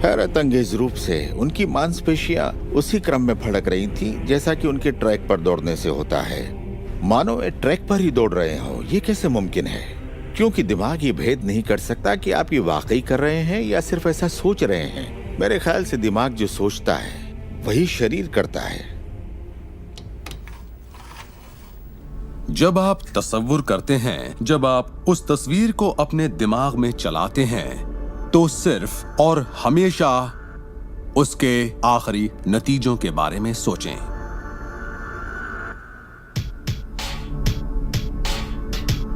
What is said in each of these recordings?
हैरत अंगेज रूप से उनकी मांसपेशियां उसी क्रम में फड़क रही थी जैसा कि उनके ट्रैक पर दौड़ने से होता है, मानो वे ट्रैक पर ही दौड़ रहे हो। ये कैसे मुमकिन है? क्योंकि दिमाग ये भेद नहीं कर सकता कि आप ये वाकई कर रहे हैं या सिर्फ ऐसा सोच रहे हैं। मेरे ख्याल से दिमाग जो सोचता है वही शरीर करता है। जब आप तसव्वुर करते हैं, जब आप उस तस्वीर को अपने दिमाग में चलाते हैं, तो सिर्फ और हमेशा उसके आखिरी नतीजों के बारे में सोचें।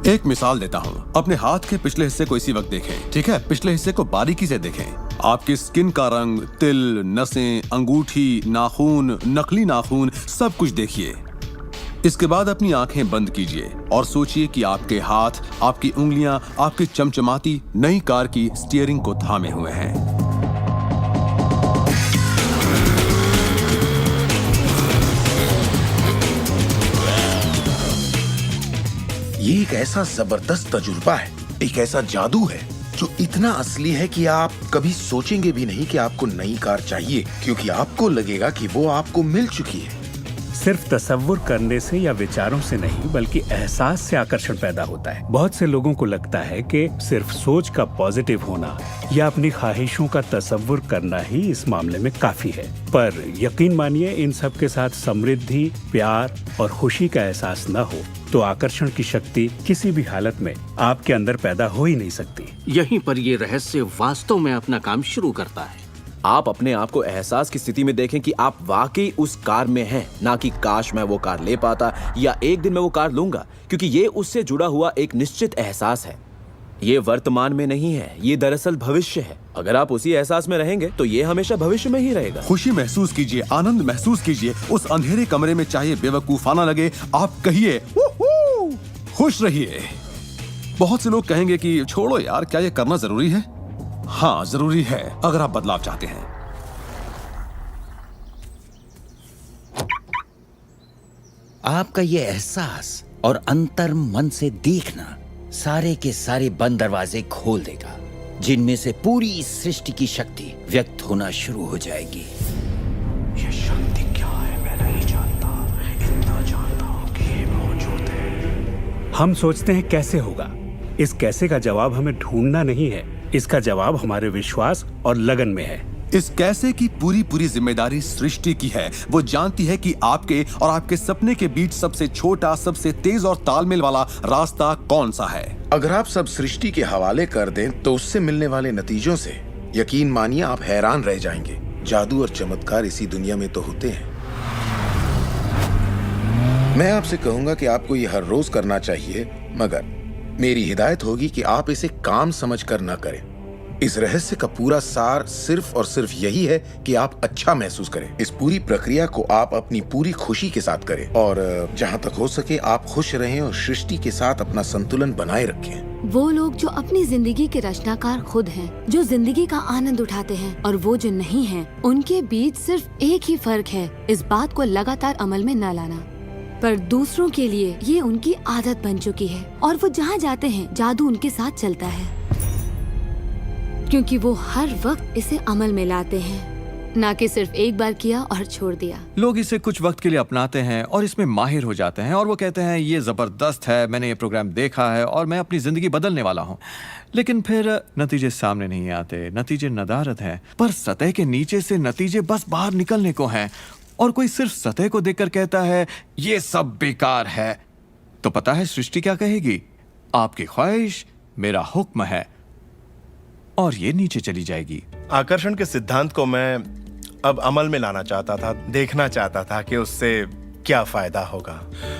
एक मिसाल देता हूं। अपने हाथ के पिछले हिस्से को इसी वक्त देखें, ठीक है? पिछले हिस्से को बारीकी से देखें। आपकी स्किन का रंग, तिल, नसें, अंगूठी, नाखून, नकली नाखून, सब कुछ देखिए। इसके बाद अपनी आंखें बंद कीजिए और सोचिए कि आपके हाथ, आपकी उंगलियां, आपकी चमचमाती नई कार की स्टीयरिंग को थामे हुए हैं। ये एक ऐसा जबरदस्त तजुर्बा है, एक ऐसा जादू है जो इतना असली है कि आप कभी सोचेंगे भी नहीं कि आपको नई कार चाहिए, क्योंकि आपको लगेगा कि वो आपको मिल चुकी है। सिर्फ तसव्वुर करने से या विचारों से नहीं, बल्कि एहसास से आकर्षण पैदा होता है। बहुत से लोगों को लगता है कि सिर्फ सोच का पॉजिटिव होना या अपनी ख्वाहिशों का तसव्वुर करना ही इस मामले में काफी है, पर यकीन मानिए, इन सब के साथ समृद्धि, प्यार और खुशी का एहसास न हो तो आकर्षण की शक्ति किसी भी हालत में आपके अंदर पैदा हो ही नहीं सकती। यहीं पर ये रहस्य वास्तव में अपना काम शुरू करता है। आप अपने आप को एहसास की स्थिति में देखें कि आप वाकई उस कार में हैं, ना कि काश मैं वो कार ले पाता या एक दिन मैं वो कार लूंगा, क्योंकि ये उससे जुड़ा हुआ एक निश्चित एहसास है। ये वर्तमान में नहीं है, ये दरअसल भविष्य है। अगर आप उसी एहसास में रहेंगे तो ये हमेशा भविष्य में ही रहेगा। खुशी महसूस कीजिए, आनंद महसूस कीजिए। उस अंधेरे कमरे में चाहे बेवकूफाना लगे, आप कहिए वूहू, खुश रहिए। बहुत से लोग कहेंगे कि छोड़ो यार, क्या ये करना जरूरी है? हाँ, जरूरी है अगर आप बदलाव चाहते हैं। आपका ये एहसास और अंतर मन से देखना सारे के सारे बंद दरवाजे खोल देगा, जिनमें से पूरी इस सृष्टि की शक्ति व्यक्त होना शुरू हो जाएगी। ये शक्ति क्या है मैं नहीं जानता, इतना जानता हूं कि ये मौजूद है। हम सोचते हैं कैसे होगा। इस कैसे का जवाब हमें ढूंढना नहीं है, इसका जवाब हमारे विश्वास और लगन में है। इस कैसे की पूरी जिम्मेदारी सृष्टि की है। वो जानती है कि आपके और आपके सपने के बीच सबसे छोटा, सबसे तेज और तालमेल वाला रास्ता कौन सा है। अगर आप सब सृष्टि के हवाले कर दें तो उससे मिलने वाले नतीजों से यकीन मानिए आप हैरान रह जाएंगे। जादू और चमत्कार इसी दुनिया में तो होते हैं। मैं आपसे कहूंगा कि आपको ये हर रोज करना चाहिए, मगर मेरी हिदायत होगी कि आप इसे काम समझकर न करें। इस रहस्य का पूरा सार सिर्फ और सिर्फ यही है कि आप अच्छा महसूस करें। इस पूरी प्रक्रिया को आप अपनी पूरी खुशी के साथ करें और जहां तक हो सके आप खुश रहें और सृष्टि के साथ अपना संतुलन बनाए रखें। वो लोग जो अपनी जिंदगी के रचनाकार खुद हैं, जो जिंदगी का आनंद उठाते हैं, और वो जो नहीं हैं, उनके बीच सिर्फ एक ही फर्क है, इस बात को लगातार अमल में न लाना। पर दूसरों के लिए ये उनकी आदत बन चुकी है और वो जहाँ जाते हैं जादू उनके साथ चलता है, क्योंकि वो हर वक्त इसे अमल में लाते हैं, ना कि सिर्फ एक बार किया और छोड़ दिया। लोग इसे कुछ वक्त के लिए अपनाते हैं और इसमें माहिर हो जाते हैं और वो कहते हैं ये जबरदस्त है, मैंने ये प्रोग्राम देखा है और मैं अपनी जिंदगी बदलने वाला हूँ। लेकिन फिर नतीजे सामने नहीं आते, नतीजे नदारद हैं। पर सतह के नीचे से नतीजे बस बाहर निकलने को हैं और कोई सिर्फ सतह को देखकर कहता है ये सब बेकार है। तो पता है सृष्टि क्या कहेगी? आपकी ख्वाहिश मेरा हुक्म है, और ये नीचे चली जाएगी। आकर्षण के सिद्धांत को मैं अब अमल में लाना चाहता था, देखना चाहता था कि उससे क्या फायदा होगा।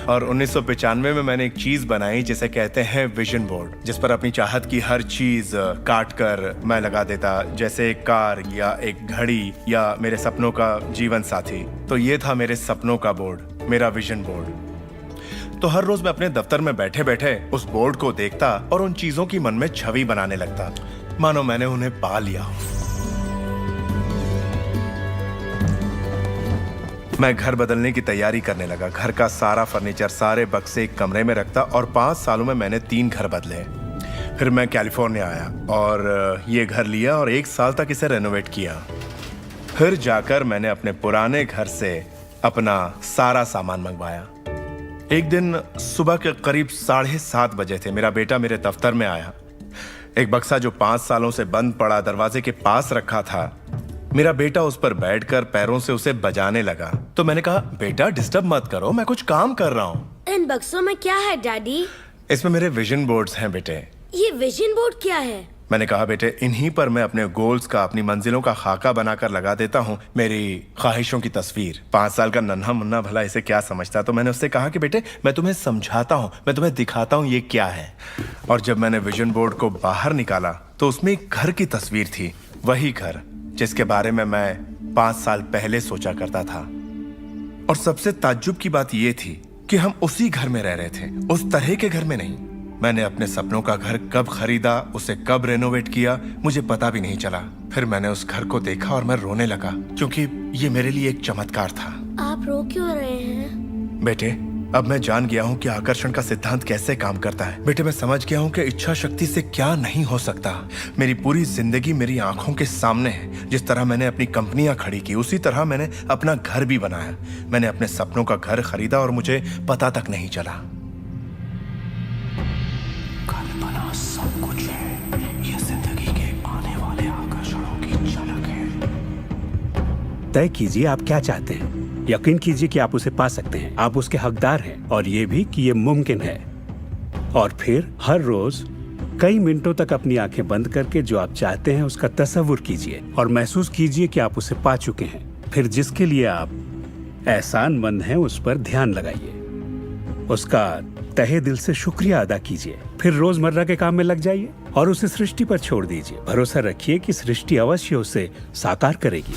और 1995 में मैंने एक चीज बनाई जिसे कहते हैं विजन बोर्ड, जिस पर अपनी चाहत की हर चीज काट कर मैं लगा देता, जैसे एक कार या एक घड़ी या मेरे सपनों का जीवन साथी। तो ये था मेरे सपनों का बोर्ड, मेरा विजन बोर्ड। तो हर रोज मैं अपने दफ्तर में बैठे बैठे उस बोर्ड को देखता और उन चीजों की मन में छवि बनाने लगता, मानो मैंने उन्हें पा लिया हो। मैं घर बदलने की तैयारी करने लगा। घर का सारा फर्नीचर, सारे बक्से एक कमरे में रखता और 5 सालों में मैंने 3 घर बदले। फिर मैं कैलिफोर्निया आया और ये घर लिया और 1 साल तक इसे रेनोवेट किया। फिर जाकर मैंने अपने पुराने घर से अपना सारा सामान मंगवाया। एक दिन सुबह के करीब 7:30 बजे थे। मेरा बेटा मेरे दफ्तर में आया। एक बक्सा जो 5 सालों से बंद पड़ा दरवाजे के पास रखा था, मेरा बेटा उस पर बैठकर पैरों से उसे बजाने लगा। तो मैंने कहा, बेटा डिस्टर्ब मत करो, मैं कुछ काम कर रहा हूँ। इन बक्सों में क्या है डैडी? इसमें मेरे विजन बोर्ड्स हैं बेटे। ये विजन बोर्ड क्या है? मैंने कहा, बेटे इन्हीं पर मैं अपने गोल्स का, अपनी मंजिलों का खाका बनाकर लगा देता हूँ, मेरी ख्वाहिशों की तस्वीर। 5 साल का नन्हा मुन्ना भला इसे क्या समझता। तो मैंने उससे कहा कि बेटे मैं तुम्हें समझाता हूँ, मैं तुम्हें दिखाता हूँ ये क्या है। और जब मैंने विजन बोर्ड को बाहर निकाला तो उसमें एक घर की तस्वीर थी, वही घर जिसके बारे में मैं 5 साल पहले सोचा करता था। और सबसे ताज्जुब की बात यह थी कि हम उसी घर में रह रहे थे, उस तरह के घर में नहीं। मैंने अपने सपनों का घर कब खरीदा, उसे कब रेनोवेट किया, मुझे पता भी नहीं चला। फिर मैंने उस घर को देखा और मैं रोने लगा, क्योंकि ये मेरे लिए एक चमत्कार था। आप रो क्यों रहे हैं? बेटे अब मैं जान गया हूँ कि आकर्षण का सिद्धांत कैसे काम करता है। बेटे मैं समझ गया हूँ कि इच्छा शक्ति से क्या नहीं हो सकता। मेरी पूरी जिंदगी मेरी आंखों के सामने है। जिस तरह मैंने अपनी कंपनियां खड़ी की, उसी तरह मैंने अपना घर भी बनाया। मैंने अपने सपनों का घर खरीदा और मुझे पता तक नहीं चला। कल्पना सब कुछ है, ये जिंदगी के आने वाले आकर्षणों की झलक है। तय कीजिए आप क्या चाहते हैं। यकीन कीजिए कि आप उसे पा सकते हैं, आप उसके हकदार हैं, और ये भी कि ये मुमकिन है। और फिर हर रोज कई मिनटों तक अपनी आंखें बंद करके जो आप चाहते हैं उसका तसव्वुर कीजिए और महसूस कीजिए कि आप उसे पा चुके हैं। फिर जिसके लिए आप एहसानमंद हैं उस पर ध्यान लगाइए, उसका तहे दिल से शुक्रिया अदा कीजिए। फिर रोजमर्रा के काम में लग जाइए और उसे सृष्टि पर छोड़ दीजिए। भरोसा रखिए कि सृष्टि अवश्य उसे साकार करेगी।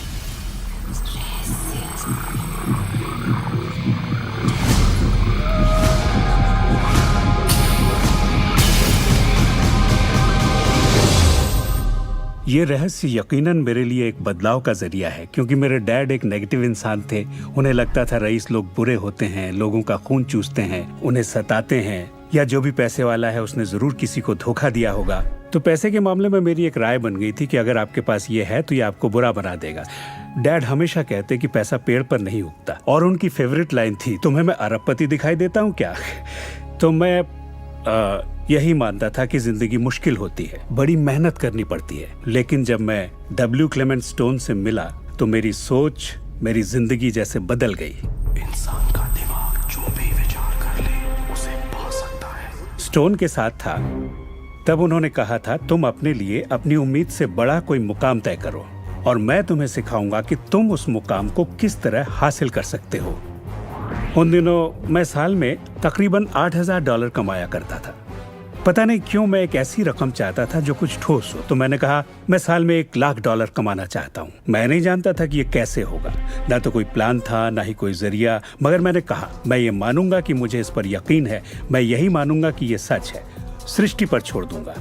ये रहस्य यकीनन मेरे लिए एक बदलाव का जरिया है, क्योंकि मेरे डैड एक नेगेटिव इंसान थे। उन्हें लगता था रईस लोग बुरे होते हैं, लोगों का खून चूसते हैं, उन्हें सताते हैं, या जो भी पैसे वाला है उसने जरूर किसी को धोखा दिया होगा। तो पैसे के मामले में मेरी एक राय बन गई थी कि अगर आपके पास ये है तो ये आपको बुरा बना देगा। डैड हमेशा कहते कि पैसा पेड़ पर नहीं उगता, और उनकी फेवरेट लाइन थी, तुम्हें मैं अरबपति दिखाई देता हूँ क्या? तो मैं यही मानता था कि जिंदगी मुश्किल होती है, बड़ी मेहनत करनी पड़ती है। लेकिन जब मैं W. क्लेमेंट स्टोन से मिला तो मेरी सोच, मेरी जिंदगी जैसे बदल गई। इंसान का दिमाग जो भी विचार कर ले उसे पा सकता है। स्टोन के साथ था तब उन्होंने कहा था, तुम अपने लिए अपनी उम्मीद से बड़ा कोई मुकाम तय करो और मैं तुम्हें सिखाऊंगा कि तुम उस मुकाम को किस तरह हासिल कर सकते हो। उन दिनों मैं साल में तकरीबन $8,000 कमाया करता था। पता नहीं क्यों मैं एक ऐसी रकम चाहता था जो कुछ ठोस हो। तो मैंने कहा मैं साल में $1,00,000 कमाना चाहता हूँ। मैं नहीं जानता था कि ये कैसे होगा, ना तो कोई प्लान था ना ही कोई जरिया, मगर मैंने कहा मैं ये मानूंगा कि मुझे इस पर यकीन है, मैं यही मानूंगा कि ये सच है, सृष्टि पर छोड़ दूंगा।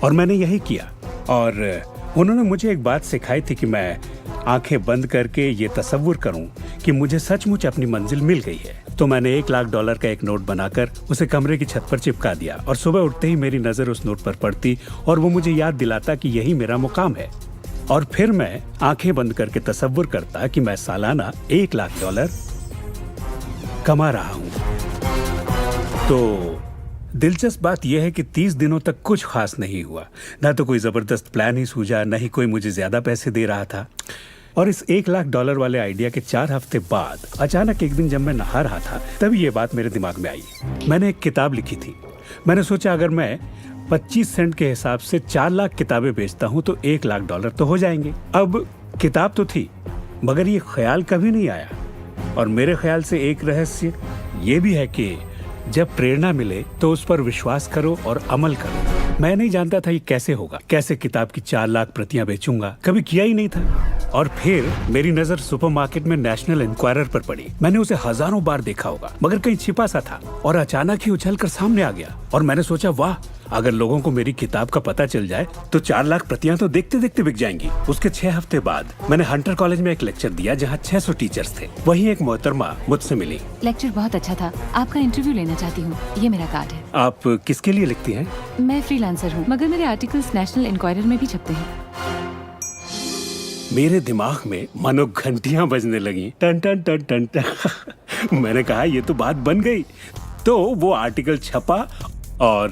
और मैंने यही किया। और उन्होंने मुझे एक बात सिखाई थी कि मैं आंखें बंद करके ये तसव्वुर करूं कि मुझे सचमुच अपनी मंजिल मिल गई है। तो मैंने $1,00,000 का एक नोट बनाकर उसे कमरे की छत पर चिपका दिया और सुबह उठते ही मेरी नजर उस नोट पर पड़ती और वो मुझे याद दिलाता कि यही मेरा मुकाम है। और फिर मैं आंखें बंद करके तसव्वुर करता कि मैं सालाना $1,00,000 कमा रहा हूं। तो दिलचस्प बात यह है कि 30 दिनों तक कुछ खास नहीं हुआ। ना तो कोई जबरदस्त प्लान ही सूझा, ना ही कोई मुझे ज्यादा पैसे दे रहा था। और इस $1,00,000 वाले आइडिया के 4 हफ्ते बाद अचानक एक दिन जब मैं नहा रहा था तब ये बात मेरे दिमाग में आई। मैंने एक किताब लिखी थी। मैंने सोचा अगर मैं 25 सेंट के हिसाब से 4 लाख किताबें बेचता हूं तो $1,00,000 तो हो जाएंगे। अब किताब तो थी, मगर ये ख्याल कभी नहीं आया। और मेरे ख्याल से एक रहस्य ये भी है कि जब प्रेरणा मिले तो उस पर विश्वास करो और अमल करो। मैं नहीं जानता था ये कैसे होगा, कैसे किताब की 4 लाख प्रतियां बेचूंगा, कभी किया ही नहीं था। और फिर मेरी नजर सुपरमार्केट में नेशनल इंक्वायरर पर पड़ी। मैंने उसे हजारों बार देखा होगा, मगर कहीं छिपा सा था और अचानक ही उछल कर सामने आ गया। और मैंने सोचा वाह, अगर लोगों को मेरी किताब का पता चल जाए तो 4 लाख प्रतियां तो देखते देखते बिक जाएंगी। उसके 6 हफ्ते बाद मैंने हंटर कॉलेज में एक लेक्चर दिया जहाँ 600 टीचर्स थे। वहीं एक मोहतरमा मुझसे मिली। लेक्चर बहुत अच्छा था, आपका इंटरव्यू लेना चाहती हूँ, ये मेरा कार्ड है। आप किसके लिए लिखती हैं? मैं फ्रीलांसर हूँ, मगर मेरे आर्टिकल्स नेशनल इंक्वायरर में भी छपते हैं। मेरे दिमाग में मानो घंटियां बजने लगी, टन टन टन टन टन। मैंने कहा ये तो बात बन गई। तो वो आर्टिकल छपा और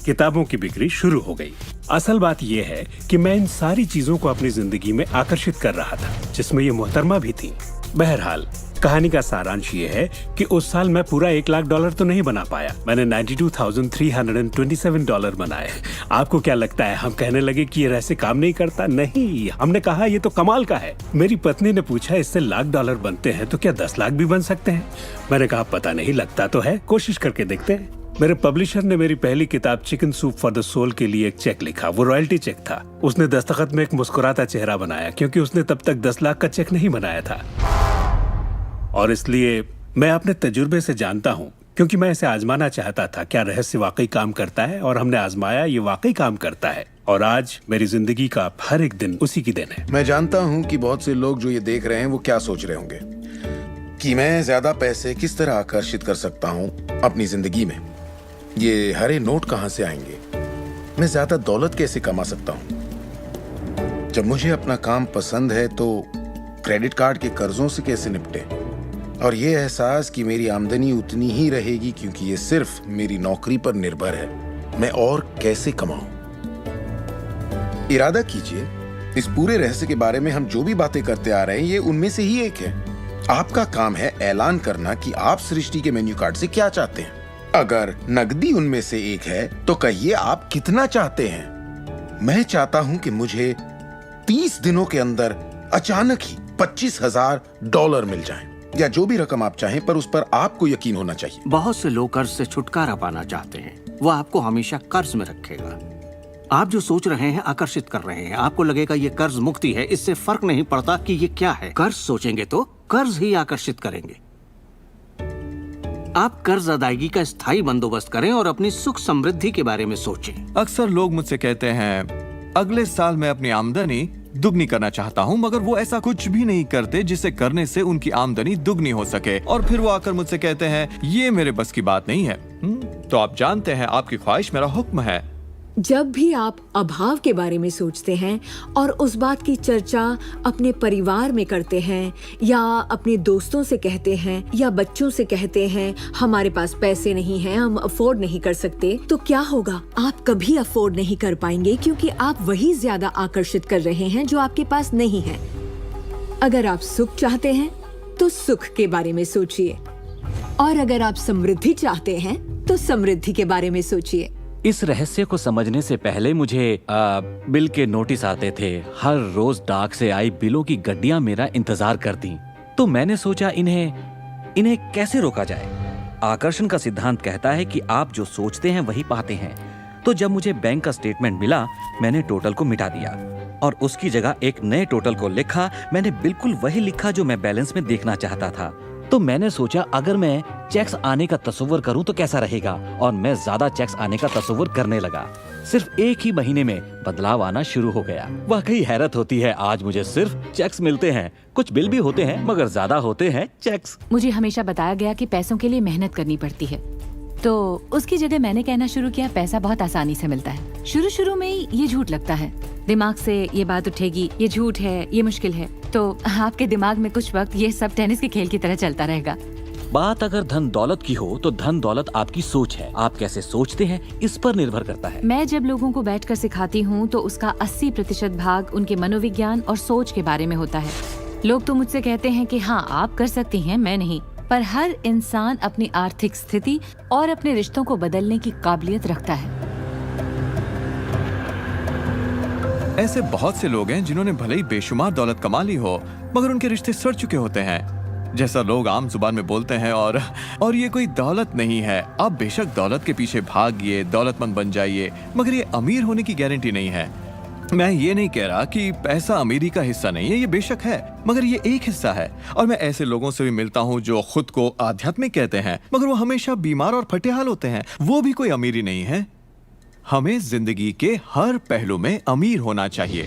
किताबों की बिक्री शुरू हो गई। असल बात यह है कि मैं इन सारी चीजों को अपनी जिंदगी में आकर्षित कर रहा था, जिसमें ये मोहतरमा भी थी। बहरहाल कहानी का सारांश ये है कि उस साल मैं पूरा $1 लाख तो नहीं बना पाया। मैंने $92,327 बनाए। आपको क्या लगता है हम कहने लगे कि ये रहस्य काम नहीं करता? नहीं, हमने कहा ये तो कमाल का है। मेरी पत्नी ने पूछा इससे $1 लाख बनते हैं तो क्या 10 लाख भी बन सकते हैं? मैंने कहा पता नहीं, लगता तो है, कोशिश करके देखते हैं। मेरे पब्लिशर ने मेरी पहली किताब chicken soup for the soul के लिए एक चेक लिखा। वो रॉयल्टी चेक था। उसने दस्तखत में एक मुस्कुराता चेहरा बनाया क्योंकि उसने तब तक 10 लाख का चेक नहीं बनाया था। और इसलिए मैं अपने तजुर्बे से जानता हूँ, क्योंकि मैं इसे आजमाना चाहता था क्या रहस्य वाकई काम करता है, और हमने आजमाया, ये वाकई काम करता है। और आज मेरी जिंदगी का हर एक दिन उसी की देन है। मैं जानता हूँ कि बहुत से लोग जो ये देख रहे हैं वो क्या सोच रहे होंगे कि मैं ज्यादा पैसे किस तरह आकर्षित कर सकता हूँ अपनी जिंदगी में। ये हरे नोट कहाँ से आएंगे, मैं ज्यादा दौलत कैसे कमा सकता हूँ। जब मुझे अपना काम पसंद है तो क्रेडिट कार्ड के कर्जों से कैसे निपटे, और ये एहसास कि मेरी आमदनी उतनी ही रहेगी क्योंकि ये सिर्फ मेरी नौकरी पर निर्भर है, मैं और कैसे कमाऊं। इरादा कीजिए, इस पूरे रहस्य के बारे में हम जो भी बातें करते आ रहे हैं ये उनमें से ही एक है। आपका काम है ऐलान करना कि आप सृष्टि के मेन्यू कार्ड से क्या चाहते हैं। अगर नकदी उनमें से एक है तो कहिए आप कितना चाहते हैं। मैं चाहता हूं कि मुझे 30 दिनों के अंदर अचानक ही $25,000 मिल जाएं, या जो भी रकम आप चाहें, पर उस पर आपको यकीन होना चाहिए। बहुत से लोग कर्ज से छुटकारा पाना चाहते हैं, वो आपको हमेशा कर्ज में रखेगा। आप जो सोच रहे हैं आकर्षित कर रहे हैं। आपको लगेगा ये कर्ज मुक्ति है, इससे फर्क नहीं पड़ता कि ये क्या है। कर्ज सोचेंगे तो कर्ज ही आकर्षित करेंगे। आप कर्ज अदायगी का स्थायी बंदोबस्त करें और अपनी सुख समृद्धि के बारे में सोचें। अक्सर लोग मुझसे कहते हैं अगले साल मैं अपनी आमदनी दुगनी करना चाहता हूं, मगर वो ऐसा कुछ भी नहीं करते जिसे करने से उनकी आमदनी दुगनी हो सके। और फिर वो आकर मुझसे कहते हैं ये मेरे बस की बात नहीं है। तो आप जानते हैं आपकी ख्वाहिश मेरा हुक्म है। जब भी आप अभाव के बारे में सोचते हैं और उस बात की चर्चा अपने परिवार में करते हैं, या अपने दोस्तों से कहते हैं, या बच्चों से कहते हैं हमारे पास पैसे नहीं हैं, हम अफोर्ड नहीं कर सकते, तो क्या होगा? आप कभी अफोर्ड नहीं कर पाएंगे क्योंकि आप वही ज्यादा आकर्षित कर रहे हैं जो आपके पास नहीं है। अगर आप सुख चाहते हैं तो सुख के बारे में सोचिए, और अगर आप समृद्धि चाहते हैं तो समृद्धि के बारे में सोचिए। इस रहस्य को समझने से पहले मुझे बिल के नोटिस आते थे। हर रोज डाक से आई बिलों की गड्डियां मेरा इंतजार करती। तो मैंने सोचा इन्हें कैसे रोका जाए। आकर्षण का सिद्धांत कहता है कि आप जो सोचते हैं वही पाते हैं। तो जब मुझे बैंक का स्टेटमेंट मिला, मैंने टोटल को मिटा दिया और उसकी जगह एक नए टोटल को लिखा। मैंने बिल्कुल वही लिखा जो मैं बैलेंस में देखना चाहता था। तो मैंने सोचा अगर मैं चेक्स आने का तस्वीर करूं तो कैसा रहेगा, और मैं ज्यादा चेक्स आने का तस्वीर करने लगा। सिर्फ एक ही महीने में बदलाव आना शुरू हो गया। वाकई हैरत होती है, आज मुझे सिर्फ चेक्स मिलते हैं। कुछ बिल भी होते हैं मगर ज्यादा होते हैं चेक्स। मुझे हमेशा बताया गया कि पैसों के लिए मेहनत करनी पड़ती है, तो उसकी जगह मैंने कहना शुरू किया पैसा बहुत आसानी से मिलता है। शुरू में ये झूठ लगता है, दिमाग से ये बात उठेगी ये झूठ है, ये मुश्किल है। तो आपके दिमाग में कुछ वक्त ये सब टेनिस के खेल की तरह चलता रहेगा। बात अगर धन दौलत की हो तो धन दौलत आपकी सोच है। आप कैसे सोचते हैं इस पर निर्भर करता है। मैं जब लोगों को बैठकर सिखाती हूँ तो उसका 80% भाग उनके मनोविज्ञान और सोच के बारे में होता है। लोग तो मुझसे कहते हैं कि हाँ आप कर सकती हैं, मैं नहीं। पर हर इंसान अपनी आर्थिक स्थिति और अपने रिश्तों को बदलने की काबिलियत रखता है। ऐसे बहुत से लोग हैं जिन्होंने भले ही बेशुमार दौलत कमा ली हो, मगर उनके रिश्ते सड़ चुके होते हैं, जैसा लोग आम जुबान में बोलते हैं। और ये कोई दौलत नहीं है। आप बेशक दौलत के पीछे भागिए, दौलतमंद बन जाइए, मगर ये अमीर होने की गारंटी नहीं है। मैं ये नहीं कह रहा कि पैसा अमीरी का हिस्सा नहीं है, ये बेशक है, मगर ये एक हिस्सा है। और मैं ऐसे लोगों से भी मिलता हूँ जो खुद को आध्यात्मिक कहते हैं, मगर वो हमेशा बीमार और फटेहाल होते हैं। वो भी कोई अमीरी नहीं है। हमें जिंदगी के हर पहलू में अमीर होना चाहिए।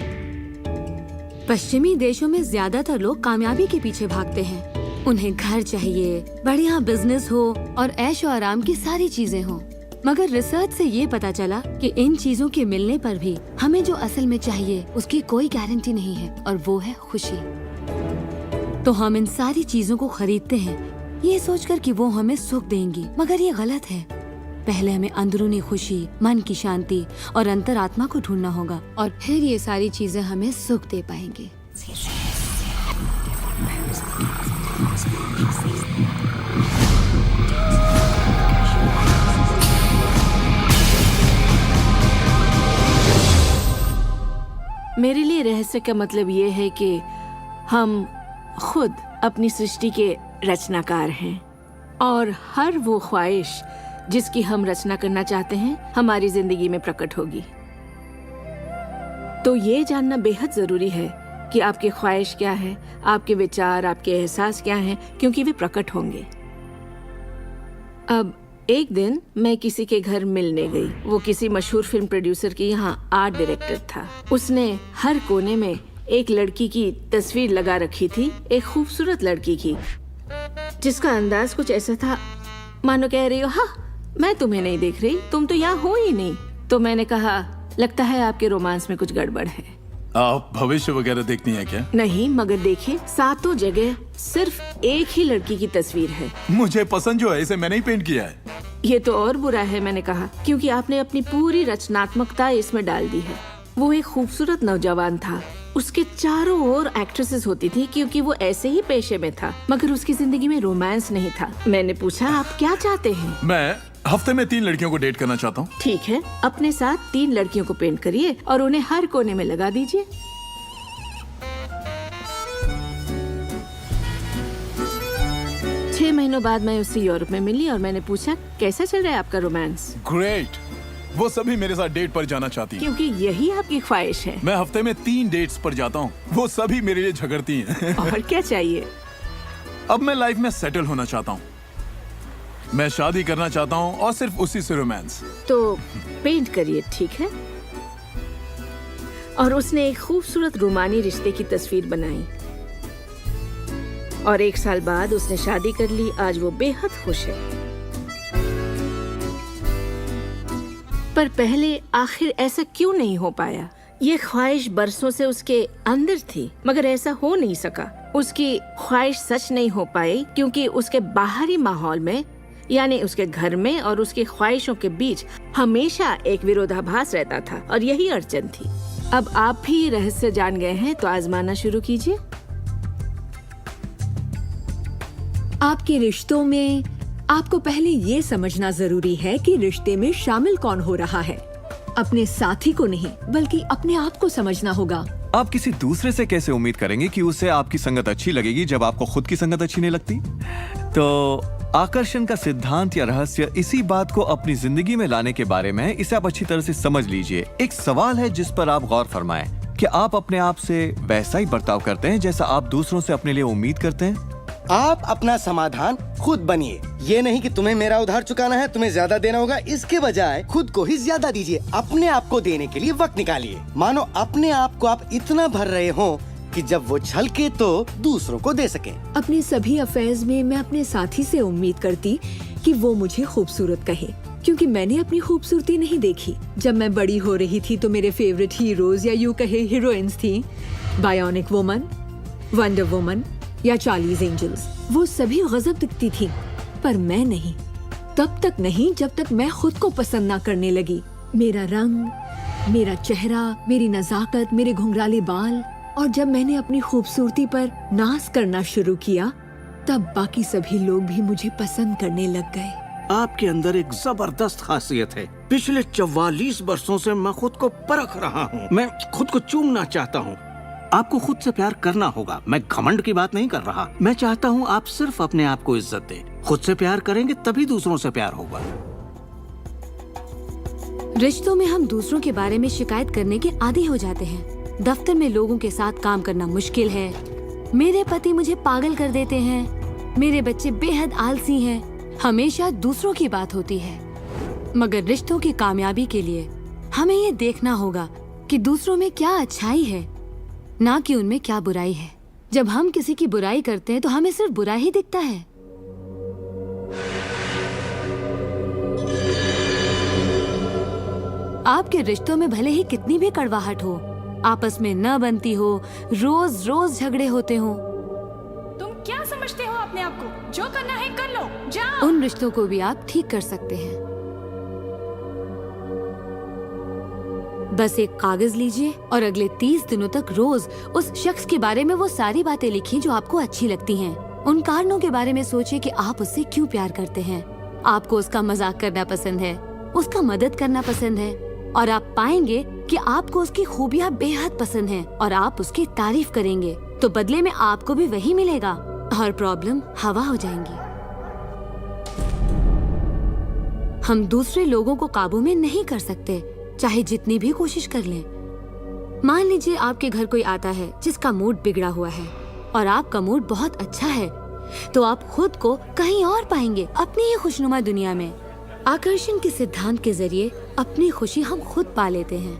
पश्चिमी देशों में ज्यादातर लोग कामयाबी के पीछे भागते हैं। उन्हें घर चाहिए, बढ़िया बिजनेस हो और ऐशो आराम की सारी चीजें हो। मगर रिसर्च से ये पता चला कि इन चीजों के मिलने पर भी हमें जो असल में चाहिए उसकी कोई गारंटी नहीं है, और वो है खुशी। तो हम इन सारी चीजों को खरीदते हैं ये सोचकर कि वो हमें सुख देंगी, मगर ये गलत है। पहले हमें अंदरूनी खुशी, मन की शांति और अंतरात्मा को ढूंढना होगा, और फिर ये सारी चीजें हमें सुख दे पाएंगी। मेरे लिए रहस्य का मतलब ये है कि हम खुद अपनी सृष्टि के रचनाकार हैं, और हर वो ख्वाहिश जिसकी हम रचना करना चाहते हैं हमारी जिंदगी में प्रकट होगी। तो ये जानना बेहद जरूरी है कि आपकी ख्वाहिश क्या है, आपके विचार, आपके एहसास क्या हैं, क्योंकि वे प्रकट होंगे। अब एक दिन मैं किसी के घर मिलने गई। वो किसी मशहूर फिल्म प्रोड्यूसर की यहाँ आर्ट डायरेक्टर था। उसने हर कोने में एक लड़की की तस्वीर लगा रखी थी, एक खूबसूरत लड़की की, जिसका अंदाज कुछ ऐसा था मानो कह रही हो, हाँ मैं तुम्हें नहीं देख रही, तुम तो यहाँ हो ही नहीं। तो मैंने कहा, लगता है आपके रोमांस में कुछ गड़बड़ है। आप भविष्य वगैरह देखती हैं क्या? नहीं, मगर देखिए सातों जगह सिर्फ एक ही लड़की की तस्वीर है। मुझे पसंद जो है इसे मैंने ही पेंट किया है। ये तो और बुरा है, मैंने कहा, क्योंकि आपने अपनी पूरी रचनात्मकता इसमें डाल दी है। वो एक खूबसूरत नौजवान था, उसके चारों ओर एक्ट्रेसेस होती थी क्योंकि वो ऐसे ही पेशे में था, मगर उसकी जिंदगी में रोमांस नहीं था। मैंने पूछा, आप क्या चाहते हैं? मैं हफ्ते में 3 लड़कियों को डेट करना चाहता हूँ। ठीक है, अपने साथ 3 लड़कियों को पेंट करिए और उन्हें हर कोने में लगा दीजिए। छह महीनों बाद मैं उससे यूरोप में मिली और मैंने पूछा, कैसा चल रहा है आपका रोमांस? ग्रेट। वो सभी मेरे साथ डेट पर जाना चाहती हैं। क्योंकि यही आपकी ख्वाहिश है। मैं हफ्ते में 3 डेट्स पर जाता हूँ, वो सभी मेरे लिए झगड़ती हैं। और क्या चाहिए? अब मैं लाइफ में सेटल होना चाहता हूँ, मैं शादी करना चाहता हूँ और सिर्फ उसी से रोमांस। तो पेंट करिए, ठीक है? और उसने एक खूबसूरत रोमानी रिश्ते की तस्वीर बनाई और 1 साल बाद उसने शादी कर ली। आज वो बेहद खुश है। पर पहले आखिर ऐसा क्यों नहीं हो पाया? ये ख्वाहिश बरसों से उसके अंदर थी, मगर ऐसा हो नहीं सका। उसकी ख्वाहिश सच नहीं हो पाई क्योंकि उसके बाहरी माहौल में, यानी उसके घर में और उसकी ख्वाहिशों के बीच हमेशा एक विरोधाभास रहता था, और यही अड़चन थी। अब आप भी रहस्य जान गए हैं तो आजमाना शुरू कीजिए। आपके रिश्तों में आपको पहले ये समझना जरूरी है कि रिश्ते में शामिल कौन हो रहा है। अपने साथी को नहीं, बल्कि अपने आप को समझना होगा। आप किसी दूसरे से कैसे उम्मीद करेंगे कि उसे आपकी संगत अच्छी लगेगी जब आपको खुद की संगत अच्छी नहीं लगती? तो आकर्षण का सिद्धांत या रहस्य इसी बात को अपनी जिंदगी में लाने के बारे में है। इसे आप अच्छी तरह से समझ लीजिए। एक सवाल है जिस पर आप गौर फरमाएं कि आप अपने आप से वैसा ही बर्ताव करते हैं जैसा आप दूसरों से अपने लिए उम्मीद करते हैं। आप अपना समाधान खुद बनिए। ये नहीं कि तुम्हें मेरा उधार चुकाना है, तुम्हें ज्यादा देना होगा, इसके बजाय खुद को ही ज्यादा दीजिए। अपने आप को देने के लिए वक्त निकालिए। मानो अपने आप को आप इतना भर रहे हो कि जब वो छलके तो दूसरों को दे सके। अपने सभी अफेयर्स में मैं अपने साथी से उम्मीद करती कि वो मुझे खूबसूरत कहे, क्योंकि मैंने अपनी खूबसूरती नहीं देखी। जब मैं बड़ी हो रही थी तो मेरे फेवरेट हीरोज या यूं कहे हीरोइंस थी, बायोनिक वुमन, वंडर वुमन या चार्लीज एंजल्स। वो सभी गजब दिखती थी, पर मैं नहीं। तब तक नहीं जब तक मैं खुद को पसंद ना करने लगी। मेरा रंग, मेरा चेहरा, मेरी नजाकत, मेरे घुंघराले बाल। और जब मैंने अपनी खूबसूरती पर नाज करना शुरू किया, तब बाकी सभी लोग भी मुझे पसंद करने लग गए। आपके अंदर एक जबरदस्त खासियत है। पिछले 44 वर्षों से मैं खुद को परख रहा हूँ। मैं खुद को चूमना चाहता हूँ। आपको खुद से प्यार करना होगा। मैं घमंड की बात नहीं कर रहा। मैं चाहता हूँ आप सिर्फ अपने आप को इज्जत दें। खुद से प्यार करेंगे तभी दूसरों से प्यार होगा। रिश्तों में हम दूसरों के बारे में शिकायत करने के आदी हो जाते हैं। दफ्तर में लोगों के साथ काम करना मुश्किल है। मेरे पति मुझे पागल कर देते हैं। मेरे बच्चे बेहद आलसी हैं। हमेशा दूसरों की बात होती है। मगर रिश्तों की कामयाबी के लिए हमें ये देखना होगा कि दूसरों में क्या अच्छाई है, ना कि उनमें क्या बुराई है। जब हम किसी की बुराई करते हैं तो हमें सिर्फ बुरा ही दिखता है। आपके रिश्तों में भले ही कितनी भी कड़वाहट हो, आपस में न बनती हो, रोज रोज झगड़े होते हो, तुम क्या समझते हो अपने आप को? जो करना है कर लो, जाओ। उन रिश्तों को भी आप ठीक कर सकते हैं। बस एक कागज लीजिए और अगले 30 दिनों तक रोज उस शख्स के बारे में वो सारी बातें लिखिए जो आपको अच्छी लगती हैं। उन कारणों के बारे में सोचिए कि आप उससे क्यों प्यार करते हैं। आपको उसका मजाक करना पसंद है, उसका मदद करना पसंद है, और आप पाएंगे कि आपको उसकी खूबियाँ बेहद पसंद हैं और आप उसकी तारीफ करेंगे तो बदले में आपको भी वही मिलेगा और प्रॉब्लम हवा हो जाएंगी। हम दूसरे लोगों को काबू में नहीं कर सकते, चाहे जितनी भी कोशिश कर लें। मान लीजिए आपके घर कोई आता है जिसका मूड बिगड़ा हुआ है और आपका मूड बहुत अच्छा है, तो आप खुद को कहीं और पाएंगे, अपनी ही खुशनुमा दुनिया में। आकर्षण के सिद्धांत के जरिए अपनी खुशी हम खुद पा लेते हैं।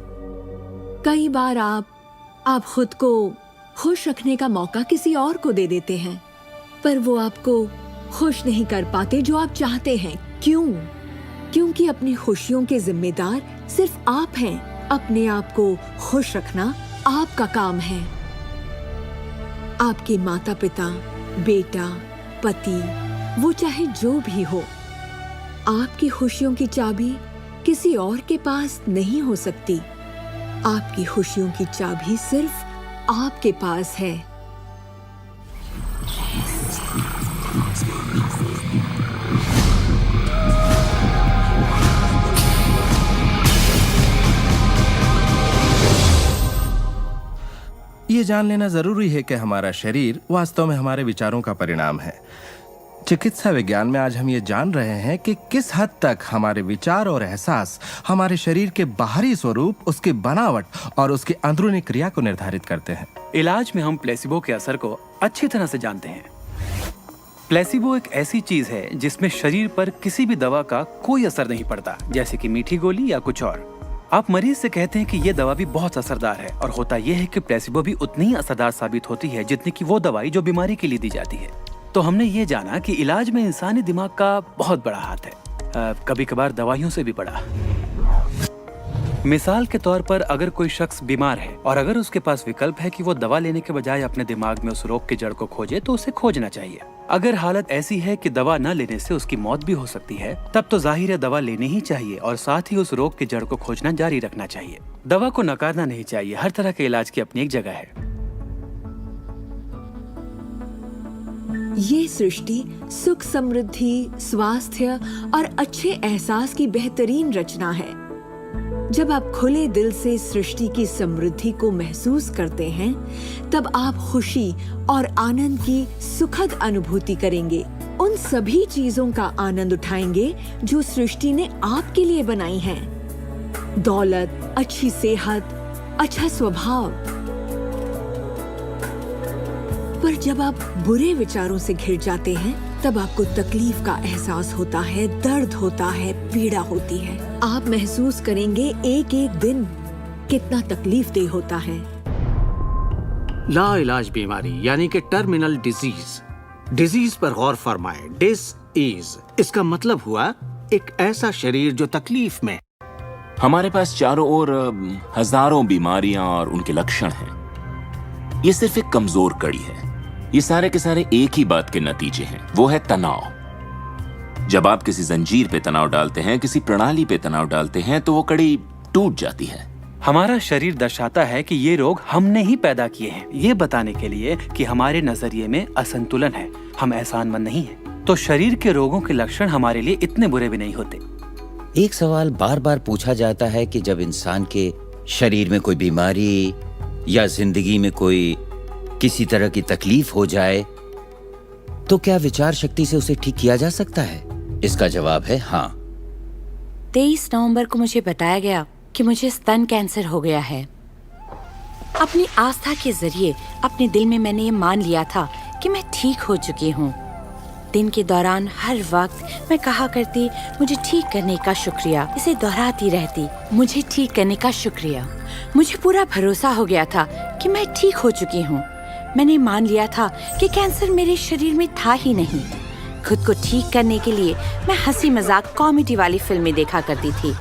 कई बार आप खुद को खुश रखने का मौका किसी और को दे देते हैं, पर वो आपको खुश नहीं कर पाते जो आप चाहते हैं। क्यों? क्योंकि अपनी खुशियों के जिम्मेदार सिर्फ आप हैं। अपने आप को खुश रखना आपका काम है। आपके माता पिता, बेटा, पति, वो चाहे जो भी हो, आपकी खुशियों की चाबी किसी और के पास नहीं हो सकती। आपकी खुशियों की चाबी सिर्फ आपके पास है। ये जान लेना जरूरी है कि हमारा शरीर वास्तव में हमारे विचारों का परिणाम है। चिकित्सा विज्ञान में आज हम ये जान रहे हैं कि किस हद तक हमारे विचार और एहसास हमारे शरीर के बाहरी स्वरूप, उसकी बनावट और उसकी अंदरूनी क्रिया को निर्धारित करते हैं। इलाज में हम प्लेसिबो के असर को अच्छी तरह से जानते हैं। प्लेसिबो एक ऐसी चीज है जिसमें शरीर पर किसी भी दवा का कोई असर नहीं पड़ता, जैसे कि मीठी गोली या कुछ और। आप मरीज से कहते हैं कि ये दवा भी बहुत असरदार है, और होता यह है कि प्लेसिबो भी उतनी ही असरदार साबित होती है जितनी कि वो दवाई जो बीमारी के लिए दी जाती है। तो हमने ये जाना कि इलाज में इंसानी दिमाग का बहुत बड़ा हाथ है, कभी कभार दवाइयों से भी बड़ा। मिसाल के तौर पर अगर कोई शख्स बीमार है और अगर उसके पास विकल्प है कि वो दवा लेने के बजाय अपने दिमाग में उस रोग की जड़ को खोजे, तो उसे खोजना चाहिए। अगर हालत ऐसी है कि दवा न लेने से उसकी मौत भी हो सकती है, तब तो जाहिर है दवा लेनी ही चाहिए और साथ ही उस रोग की जड़ को खोजना जारी रखना चाहिए। दवा को नकारना नहीं चाहिए। हर तरह के इलाज की अपनी एक जगह है। ये सृष्टि सुख, समृद्धि, स्वास्थ्य और अच्छे एहसास की बेहतरीन रचना है। जब आप खुले दिल से सृष्टि की समृद्धि को महसूस करते हैं, तब आप खुशी और आनंद की सुखद अनुभूति करेंगे। उन सभी चीजों का आनंद उठाएंगे जो सृष्टि ने आपके लिए बनाई हैं। दौलत, अच्छी सेहत, अच्छा स्वभाव। पर जब आप बुरे विचारों से घिर जाते हैं, तब आपको तकलीफ का एहसास होता है, दर्द होता है, पीड़ा होती है। आप महसूस करेंगे एक एक दिन कितना तकलीफदेह होता है। लाइलाज बीमारी यानी कि टर्मिनल डिजीज। डिजीज पर गौर फरमाए। डिस-ईज इसका मतलब हुआ एक ऐसा शरीर जो तकलीफ में। हमारे पास चारों ओर हजारों बीमारियां और उनके लक्षण हैं। ये सिर्फ एक कमजोर कड़ी है। ये सारे के सारे एक ही बात के नतीजे हैं, वो है तनाव। जब आप किसी जंजीर पे तनाव डालते हैं, किसी प्रणाली पे तनाव डालते हैं, तो वो कड़ी टूट जाती है। हमारा शरीर दर्शाता है कि ये रोग हमने ही पैदा किए हैं, ये बताने के लिए कि हमारे नजरिए में असंतुलन है, हम एहसानमंद नहीं हैं। तो शरीर के रोगों के लक्षण हमारे लिए इतने बुरे भी नहीं होते। एक सवाल बार बार पूछा जाता है कि जब इंसान के शरीर में कोई बीमारी या जिंदगी में कोई किसी तरह की तकलीफ हो जाए, तो क्या विचार शक्ति से उसे ठीक किया जा सकता है? इसका जवाब है हाँ। 23 नवंबर को मुझे बताया गया कि मुझे स्तन कैंसर हो गया है। अपनी आस्था के जरिए अपने दिल में मैंने ये मान लिया था कि मैं ठीक हो चुकी हूँ। दिन के दौरान हर वक्त मैं कहा करती, मुझे ठीक करने का शुक्रिया। इसे दोहराती रहती, मुझे ठीक करने का शुक्रिया। मुझे पूरा भरोसा हो गया था कि मैं ठीक हो चुकी हूँ। मैंने मान लिया था कि कैंसर मेरे शरीर में था ही नहीं। खुद को ठीक करने के लिए मैं हंसी मजाक कॉमेडी वाली फिल्में देखा करती थी।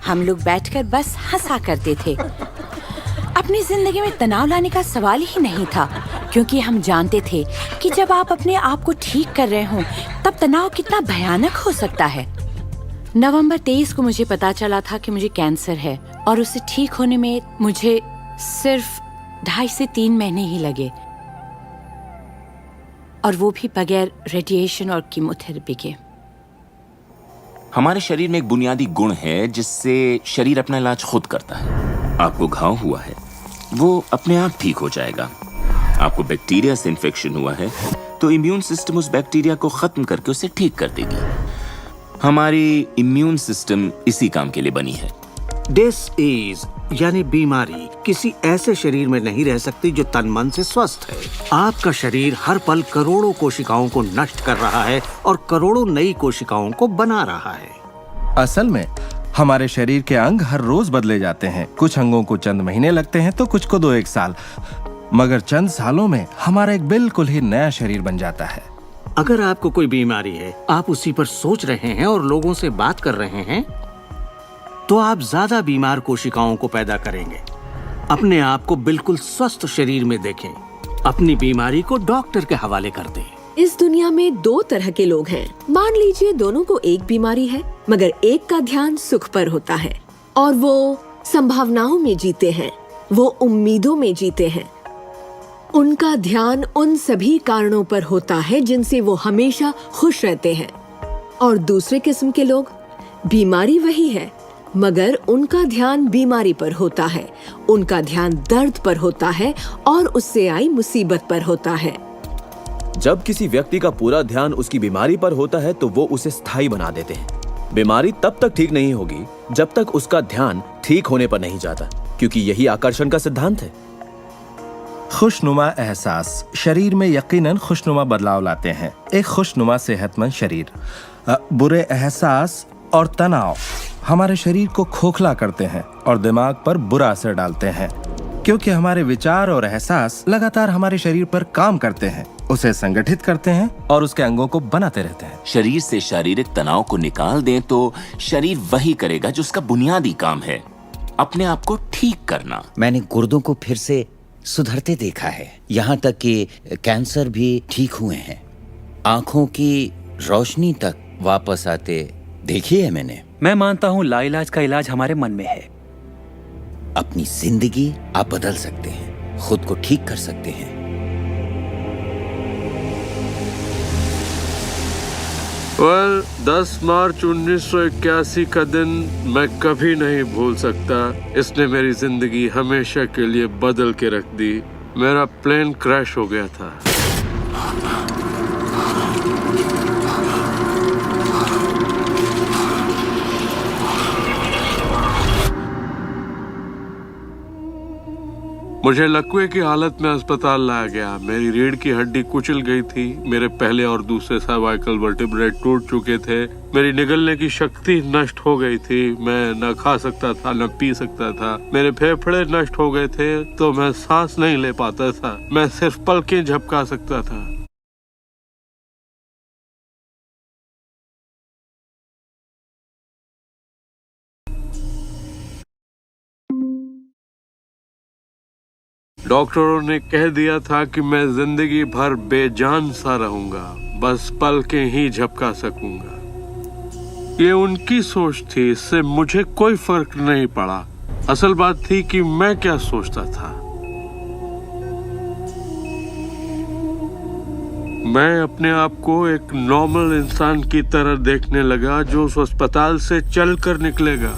हम लोग बैठकर बस हंसा करते थे। अपनी जिंदगी में तनाव लाने का सवाल ही नहीं था, क्योंकि हम जानते थे कि जब आप अपने आप को ठीक कर रहे हों तब तनाव कितना भयानक हो सकता है। नवंबर 23 को मुझे पता चला था कि मुझे कैंसर है और उसे ठीक होने में मुझे सिर्फ 2.5 से 3 महीने ही लगे, और वो भी बगैर रेडिएशन और कीमोथेरेपी के। हमारे शरीर में एक बुनियादी गुण है जिससे शरीर अपना इलाज खुद करता है। आपको घाव हुआ है, वो अपने आप ठीक हो जाएगा। आपको बैक्टीरिया से इन्फेक्शन हुआ है तो इम्यून सिस्टम उस बैक्टीरिया को खत्म करके उसे ठीक कर देगी। हमारी इम्यून सिस्टम इसी काम के लिए बनी है। डिसीज यानी बीमारी किसी ऐसे शरीर में नहीं रह सकती जो तन मन से स्वस्थ है। आपका शरीर हर पल करोड़ों कोशिकाओं को नष्ट कर रहा है और करोड़ों नई कोशिकाओं को बना रहा है। असल में हमारे शरीर के अंग हर रोज बदले जाते हैं। कुछ अंगों को चंद महीने लगते हैं तो कुछ को 2-1 साल, मगर चंद सालों में हमारा एक बिल्कुल ही नया शरीर बन जाता है। अगर आपको कोई बीमारी है, आप उसी पर सोच रहे हैं और लोगों से बात कर रहे हैं, तो आप ज्यादा बीमार कोशिकाओं को पैदा करेंगे। अपने आप को बिल्कुल स्वस्थ शरीर में देखें। अपनी बीमारी को डॉक्टर के हवाले कर दें। इस दुनिया में 2 तरह के लोग हैं। मान लीजिए दोनों को एक बीमारी है, मगर एक का ध्यान सुख पर होता है और वो संभावनाओं में जीते हैं, वो उम्मीदों में जीते हैं। उनका ध्यान उन सभी कारणों पर होता है जिनसे वो हमेशा खुश रहते हैं। और दूसरे किस्म के लोग, बीमारी वही है मगर उनका ध्यान बीमारी पर होता है, उनका ध्यान दर्द पर होता है और उससे आई मुसीबत पर होता है। जब किसी व्यक्ति का पूरा ध्यान उसकी बीमारी पर होता है तो वो उसे स्थायी बना देते हैं। बीमारी तब तक ठीक नहीं होगी जब तक उसका ध्यान ठीक होने पर नहीं जाता, क्योंकि यही आकर्षण का सिद्धांत है। खुशनुमा एहसास शरीर में यकीनन खुशनुमा बदलाव लाते हैं। एक खुशनुमा सेहतमंद शरीर। बुरे एहसास और तनाव हमारे शरीर को खोखला करते हैं और दिमाग पर बुरा असर डालते हैं, क्योंकि हमारे विचार और एहसास लगातार हमारे शरीर पर काम करते हैं, उसे संगठित करते हैं और उसके अंगों को बनाते रहते हैं। शरीर से शारीरिक तनाव को निकाल दें तो शरीर वही करेगा जो उसका बुनियादी काम है, अपने आप को ठीक करना। मैंने गुर्दों को फिर से सुधरते देखा है, यहाँ तक कि कैंसर भी ठीक हुए हैं। आंखों की रोशनी तक वापस आते देखी है मैंने। मैं मानता हूँ लाइलाज का इलाज हमारे मन में है। अपनी जिंदगी आप बदल सकते हैं, खुद को ठीक कर सकते हैं। well, 10 मार्च 1981 का दिन मैं कभी नहीं भूल सकता। इसने मेरी जिंदगी हमेशा के लिए बदल के रख दी। मेरा प्लेन क्रैश हो गया था। मुझे लकवे की हालत में अस्पताल लाया गया। मेरी रीढ़ की हड्डी कुचल गई थी। मेरे पहले और दूसरे सर्वाइकल वर्टिब्रे टूट चुके थे। मेरी निगलने की शक्ति नष्ट हो गई थी। मैं न खा सकता था न पी सकता था। मेरे फेफड़े नष्ट हो गए थे तो मैं सांस नहीं ले पाता था। मैं सिर्फ पलकें झपका सकता था। डॉक्टरों ने कह दिया था कि मैं जिंदगी भर बेजान सा रहूंगा, बस पलकें ही झपका सकूंगा। ये उनकी सोच थी, इससे मुझे कोई फर्क नहीं पड़ा। असल बात थी कि मैं क्या सोचता था। मैं अपने आप को एक नॉर्मल इंसान की तरह देखने लगा जो उस अस्पताल से चल कर निकलेगा।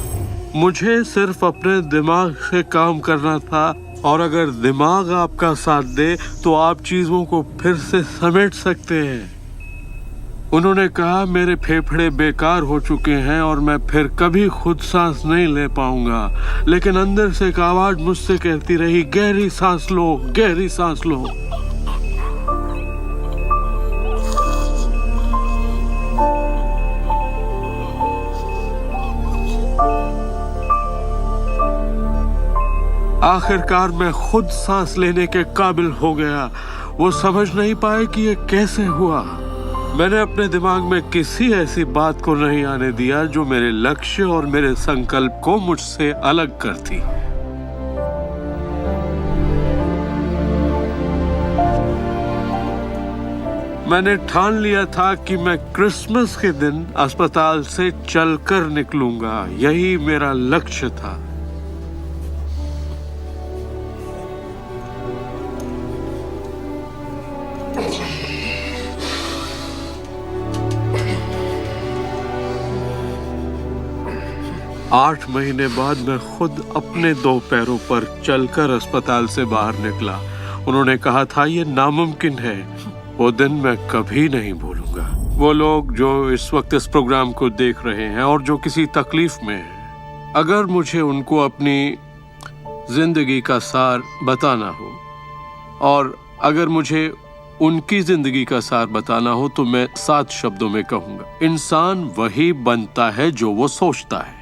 मुझे सिर्फ अपने दिमाग से काम करना था, और अगर दिमाग आपका साथ दे तो आप चीजों को फिर से समेट सकते हैं। उन्होंने कहा मेरे फेफड़े बेकार हो चुके हैं और मैं फिर कभी खुद सांस नहीं ले पाऊंगा, लेकिन अंदर से एक आवाज मुझसे कहती रही, गहरी सांस लो, गहरी सांस लो। आखिरकार मैं खुद सांस लेने के काबिल हो गया। वो समझ नहीं पाए कि ये कैसे हुआ। मैंने अपने दिमाग में किसी ऐसी बात को नहीं आने दिया जो मेरे लक्ष्य और मेरे संकल्प को मुझसे अलग करती। मैंने ठान लिया था कि मैं क्रिसमस के दिन अस्पताल से चलकर निकलूंगा। यही मेरा लक्ष्य था। आठ महीने बाद मैं खुद अपने 2 पैरों पर चलकर अस्पताल से बाहर निकला। उन्होंने कहा था ये नामुमकिन है। वो दिन मैं कभी नहीं भूलूंगा। वो लोग जो इस वक्त इस प्रोग्राम को देख रहे हैं और जो किसी तकलीफ में हैं, अगर मुझे उनको अपनी जिंदगी का सार बताना हो और अगर मुझे उनकी जिंदगी का सार बताना हो तो मैं 7 शब्दों में कहूंगा, इंसान वही बनता है जो वो सोचता है।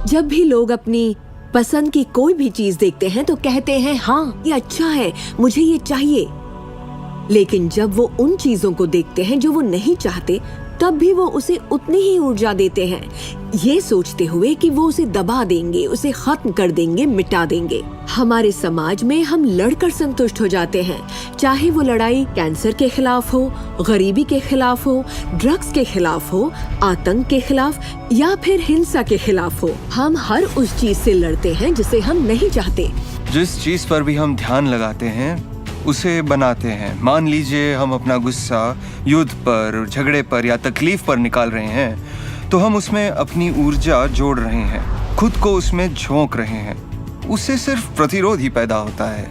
जब भी लोग अपनी पसंद की कोई भी चीज देखते हैं तो कहते हैं हाँ ये अच्छा है, मुझे ये चाहिए। लेकिन जब वो उन चीजों को देखते हैं जो वो नहीं चाहते, तब भी वो उसे उतनी ही ऊर्जा देते हैं, ये सोचते हुए कि वो उसे दबा देंगे, उसे खत्म कर देंगे, मिटा देंगे। हमारे समाज में हम लड़कर संतुष्ट हो जाते हैं, चाहे वो लड़ाई कैंसर के खिलाफ हो, गरीबी के खिलाफ हो, ड्रग्स के खिलाफ हो, आतंक के खिलाफ या फिर हिंसा के खिलाफ हो। हम हर उस चीज से लड़ते हैं जिसे हम नहीं चाहते। जिस चीज पर भी हम ध्यान लगाते हैं उसे बनाते हैं। मान लीजिए हम अपना गुस्सा युद्ध पर, झगड़े पर या तकलीफ पर निकाल रहे हैं, तो हम उसमें अपनी ऊर्जा जोड़ रहे हैं, खुद को उसमें झोंक रहे हैं। उससे सिर्फ प्रतिरोध ही पैदा होता है।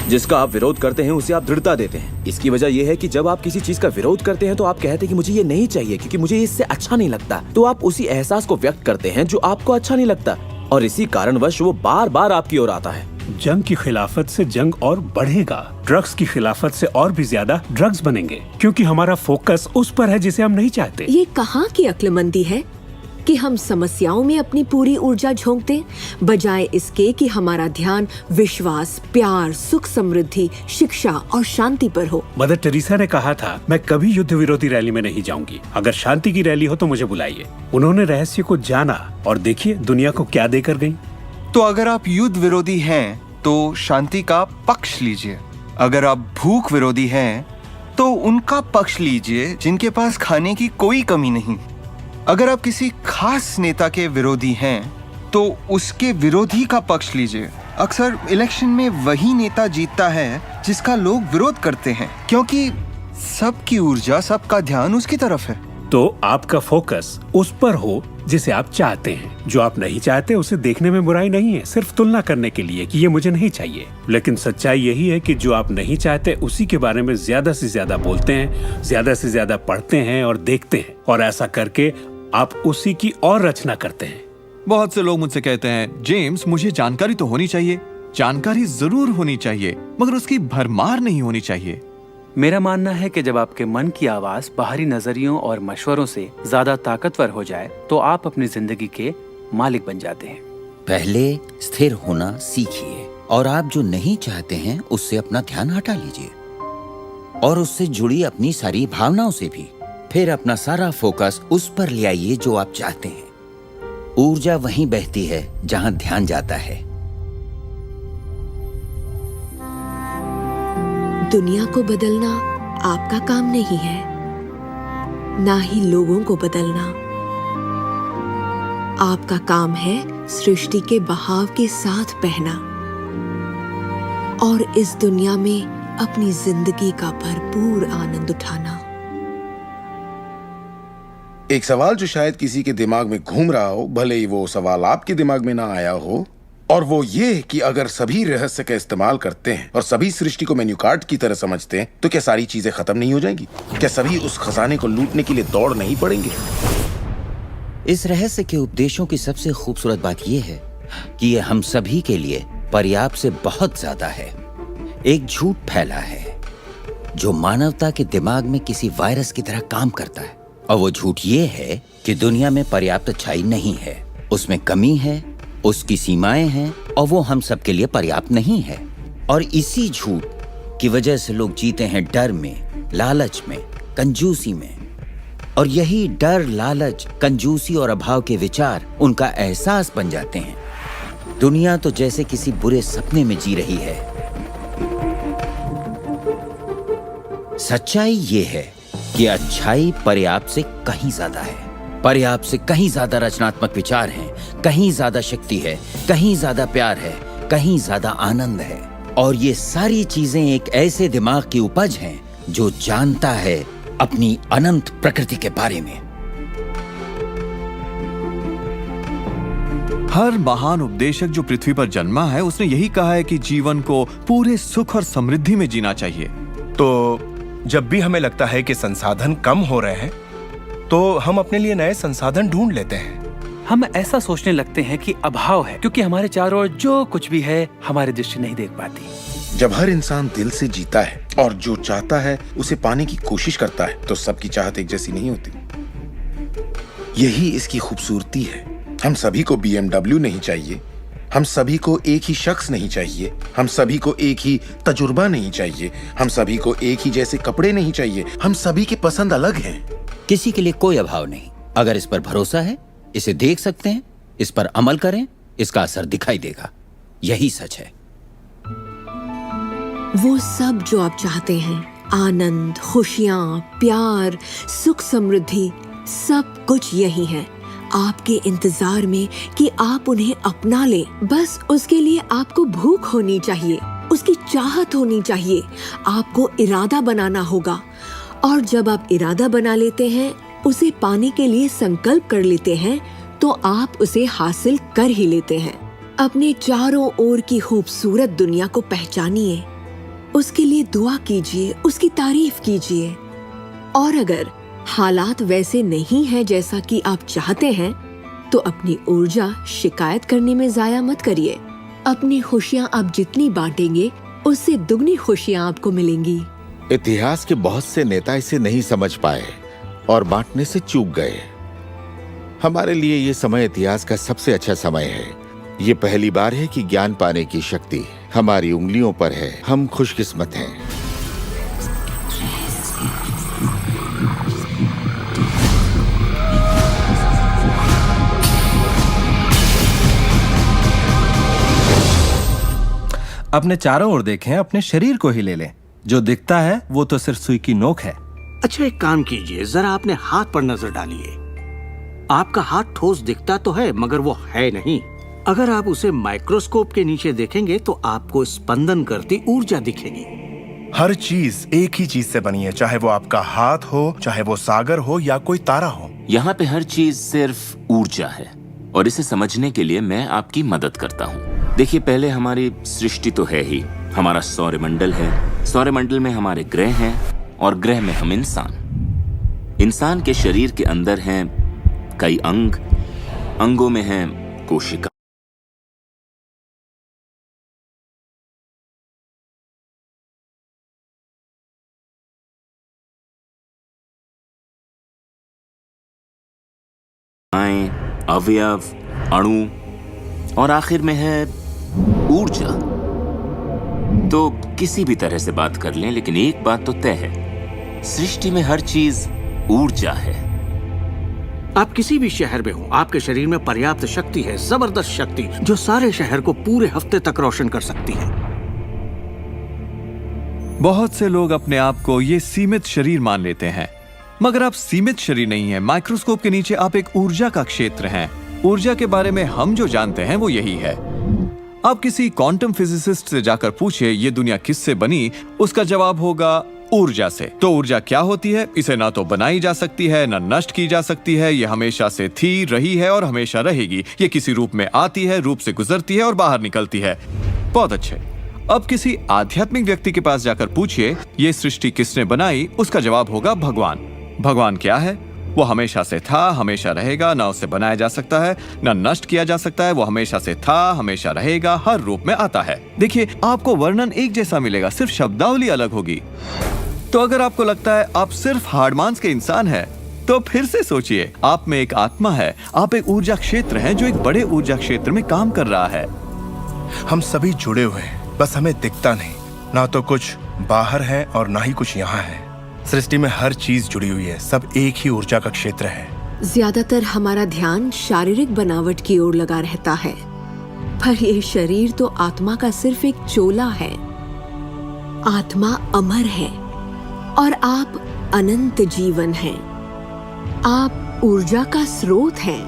जिसका आप विरोध करते हैं उसे आप दृढ़ता देते हैं। इसकी वजह यह है कि जब आप किसी चीज का विरोध करते हैं तो आप कहते हैं कि मुझे ये नहीं चाहिए क्योंकि मुझे इससे अच्छा नहीं लगता। तो आप उसी एहसास को व्यक्त करते हैं जो आपको अच्छा नहीं लगता और इसी कारणवश वो बार बार आपकी ओर आता है। जंग की खिलाफत से जंग और बढ़ेगा, ड्रग्स की खिलाफत से और भी ज्यादा ड्रग्स बनेंगे, क्योंकि हमारा फोकस उस पर है जिसे हम नहीं चाहते। ये कहाँ की अक्लमंदी है कि हम समस्याओं में अपनी पूरी ऊर्जा झोंक दें, बजाय इसके कि हमारा ध्यान विश्वास, प्यार, सुख, समृद्धि, शिक्षा और शांति पर हो। मदर टेरेसा ने कहा था, मैं कभी युद्ध विरोधी रैली में नहीं जाऊंगी। अगर शांति की रैली हो तो मुझे बुलाइए। उन्होंने रहस्य को जाना और देखिए दुनिया को क्या देकर गई। तो अगर आप युद्ध विरोधी हैं तो शांति का पक्ष लीजिए। अगर आप भूख विरोधी हैं तो उनका पक्ष लीजिए जिनके पास खाने की कोई कमी नहीं। अगर आप किसी खास नेता के विरोधी हैं तो उसके विरोधी का पक्ष लीजिए। अक्सर इलेक्शन में वही नेता जीतता है जिसका लोग विरोध करते हैं, क्योंकि सबकी ऊर्जा, सबका ध्यान उसकी तरफ है। तो आपका फोकस उस पर हो जिसे आप चाहते हैं। जो आप नहीं चाहते उसे देखने में बुराई नहीं है, सिर्फ तुलना करने के लिए कि ये मुझे नहीं चाहिए। लेकिन सच्चाई यही है कि जो आप नहीं चाहते उसी के बारे में ज्यादा से ज्यादा बोलते हैं, ज्यादा से ज्यादा पढ़ते हैं और देखते हैं, और ऐसा करके आप उसी की और रचना करते हैं। बहुत से लोग मुझसे कहते हैं, जेम्स मुझे जानकारी तो होनी चाहिए। जानकारी जरूर होनी चाहिए, मगर उसकी भरमार नहीं होनी चाहिए। मेरा मानना है कि जब आपके मन की आवाज बाहरी नजरियों और मशवरों से ज्यादा ताकतवर हो जाए तो आप अपनी जिंदगी के मालिक बन जाते हैं। पहले स्थिर होना सीखिए और आप जो नहीं चाहते हैं उससे अपना ध्यान हटा लीजिए और उससे जुड़ी अपनी सारी भावनाओं से भी। फिर अपना सारा फोकस उस पर ले आइए जो आप चाहते हैं। ऊर्जा वहीं बहती है जहां ध्यान जाता है। दुनिया को बदलना आपका काम नहीं है, ना ही लोगों को बदलना। आपका काम है सृष्टि के बहाव के साथ बहना और इस दुनिया में अपनी जिंदगी का भरपूर आनंद उठाना। एक सवाल जो शायद किसी के दिमाग में घूम रहा हो, भले ही वो सवाल आपके दिमाग में ना आया हो, और वो ये कि अगर सभी रहस्य का इस्तेमाल करते हैं और सभी सृष्टि को मेन्यू कार्ड की तरह समझते हैं तो क्या सारी चीजें खत्म नहीं हो जाएंगी? क्या सभी उस खजाने को लूटने के लिए दौड़ नहीं पड़ेंगे? इस रहस्य के उपदेशों की सबसे खूबसूरत बात यह है कि ये हम सभी के लिए पर्याप्त से बहुत ज्यादा है। एक झूठ फैला है जो मानवता के दिमाग में किसी वायरस की तरह काम करता है, और वो झूठ ये है कि दुनिया में पर्याप्त अच्छाई नहीं है, उसमें कमी है, उसकी सीमाएं हैं, और वो हम सबके लिए पर्याप्त नहीं है। और इसी झूठ की वजह से लोग जीते हैं डर में, लालच में, कंजूसी में। और यही डर, लालच, कंजूसी और अभाव के विचार उनका एहसास बन जाते हैं। दुनिया तो जैसे किसी बुरे सपने में जी रही है। सच्चाई ये है कि अच्छाई पर्याप्त से कहीं ज्यादा है। पर्याप्त से कहीं ज्यादा रचनात्मक विचार हैं, कहीं ज्यादा शक्ति है, कहीं ज्यादा प्यार है, कहीं ज्यादा आनंद है। और ये सारी चीजें एक ऐसे दिमाग की उपज हैं जो जानता है अपनी अनंत प्रकृति के बारे में। हर महान उपदेशक जो पृथ्वी पर जन्मा है, उसने यही कहा है कि जीवन को पूरे सुख और समृद्धि में जीना चाहिए। तो जब भी हमें लगता है कि संसाधन कम हो रहे हैं, तो हम अपने लिए नए संसाधन ढूंढ लेते हैं। हम ऐसा सोचने लगते हैं कि अभाव है, क्योंकि हमारे चारों ओर जो कुछ भी है हमारी दृष्टि नहीं देख पाती। जब हर इंसान दिल से जीता है और जो चाहता है उसे पाने की कोशिश करता है, तो सबकी चाहत एक जैसी नहीं होती। यही इसकी खूबसूरती है। हम सभी को BMW नहीं चाहिए, हम सभी को एक ही शख्स नहीं चाहिए, हम सभी को एक ही तजुर्बा नहीं चाहिए, हम सभी को एक ही जैसे कपड़े नहीं चाहिए, हम सभी की पसंद अलग है। किसी के लिए कोई अभाव नहीं। अगर इस पर भरोसा है, इसे देख सकते हैं, इस पर अमल करें, इसका असर दिखाई देगा। यही सच है। वो सब जो आप चाहते हैं, आनंद, खुशियां, प्यार, सुख, समृद्धि, सब कुछ यही है आपके इंतजार में कि आप उन्हें अपना लें। बस उसके लिए आपको भूख होनी चाहिए, उसकी चाहत होनी चाहिए, आपको इरादा बनाना होगा। और जब आप इरादा बना लेते हैं, उसे पाने के लिए संकल्प कर लेते हैं, तो आप उसे हासिल कर ही लेते हैं। अपने चारों ओर की खूबसूरत दुनिया को पहचानिए, उसके लिए दुआ कीजिए, उसकी तारीफ कीजिए। और अगर हालात वैसे नहीं है जैसा कि आप चाहते हैं, तो अपनी ऊर्जा शिकायत करने में जाया मत करिए। अपनी खुशियाँ आप जितनी बांटेंगे, उससे दुगनी खुशियाँ आपको मिलेंगी। इतिहास के बहुत से नेता इसे नहीं समझ पाए और बांटने से चूक गए। हमारे लिए ये समय इतिहास का सबसे अच्छा समय है। ये पहली बार है कि ज्ञान पाने की शक्ति हमारी उंगलियों पर है। हम खुशकिस्मत हैं। अपने चारों ओर देखें, अपने शरीर को ही ले लें। जो दिखता है वो तो सिर्फ सुई की नोक है। अच्छा, एक काम कीजिए, जरा अपने हाथ पर नजर डालिए। आपका हाथ ठोस दिखता तो है, मगर वो है नहीं। अगर आप उसे माइक्रोस्कोप के नीचे देखेंगे तो आपको स्पंदन करती ऊर्जा दिखेगी। हर चीज एक ही चीज से बनी है, चाहे वो आपका हाथ हो, चाहे वो सागर हो या कोई तारा हो। यहाँ पे हर चीज सिर्फ ऊर्जा है, और इसे समझने के लिए मैं आपकी मदद करता हूँ। देखिए, पहले हमारी सृष्टि तो है ही, हमारा सौरमंडल है। सौरमंडल में हमारे ग्रह हैं, और ग्रह में हम इंसान के शरीर के अंदर हैं कई अंग, अंगों में हैं कोशिका। अवयव, अणु, और आखिर में है ऊर्जा। तो किसी भी तरह से बात कर लें, लेकिन एक बात तो तय है, सृष्टि में हर चीज ऊर्जा है। आप किसी भी शहर में हो, आपके शरीर में पर्याप्त शक्ति है, जबरदस्त शक्ति, जो सारे शहर को पूरे हफ्ते तक रोशन कर सकती है। बहुत से लोग अपने आप को ये सीमित शरीर मान लेते हैं, मगर आप सीमित शरीर नहीं हैं। माइक्रोस्कोप के नीचे आप एक ऊर्जा का क्षेत्र हैं। ऊर्जा के बारे में हम जो जानते हैं वो यही है। आप किसी क्वांटम फिजिसिस्ट से जाकर पूछिए ये दुनिया किससे बनी, उसका जवाब होगा ऊर्जा से। तो ऊर्जा क्या होती है? इसे ना तो बनाई जा सकती है, ना नष्ट की जा सकती है। ये हमेशा से थी, रही है और हमेशा रहेगी। ये किसी रूप में आती है, रूप से गुजरती है और बाहर निकलती है। बहुत अच्छे। अब किसी आध्यात्मिक व्यक्ति के पास जाकर पूछिए ये सृष्टि किसने बनाई, उसका जवाब होगा भगवान। भगवान क्या है? वो हमेशा से था, हमेशा रहेगा, ना उसे बनाया जा सकता है, ना नष्ट किया जा सकता है। वो हमेशा से था, हमेशा रहेगा, हर रूप में आता है। देखिए, आपको वर्णन एक जैसा मिलेगा, सिर्फ शब्दावली अलग होगी। तो अगर आपको लगता है आप सिर्फ हाड़ मांस के इंसान हैं, तो फिर से सोचिए, आप में एक आत्मा है, आप एक ऊर्जा क्षेत्र हैं जो एक बड़े ऊर्जा क्षेत्र में काम कर रहा है। हम सभी जुड़े हुए हैं, बस हमें दिखता नहीं। ना तो कुछ बाहर है और ना ही कुछ यहाँ है। सृष्टि में हर चीज जुड़ी हुई है, सब एक ही ऊर्जा का क्षेत्र है। ज्यादातर हमारा ध्यान शारीरिक बनावट की ओर लगा रहता है, पर ये शरीर तो आत्मा का सिर्फ एक चोला है। आत्मा अमर है और आप अनंत जीवन हैं। आप ऊर्जा का स्रोत हैं।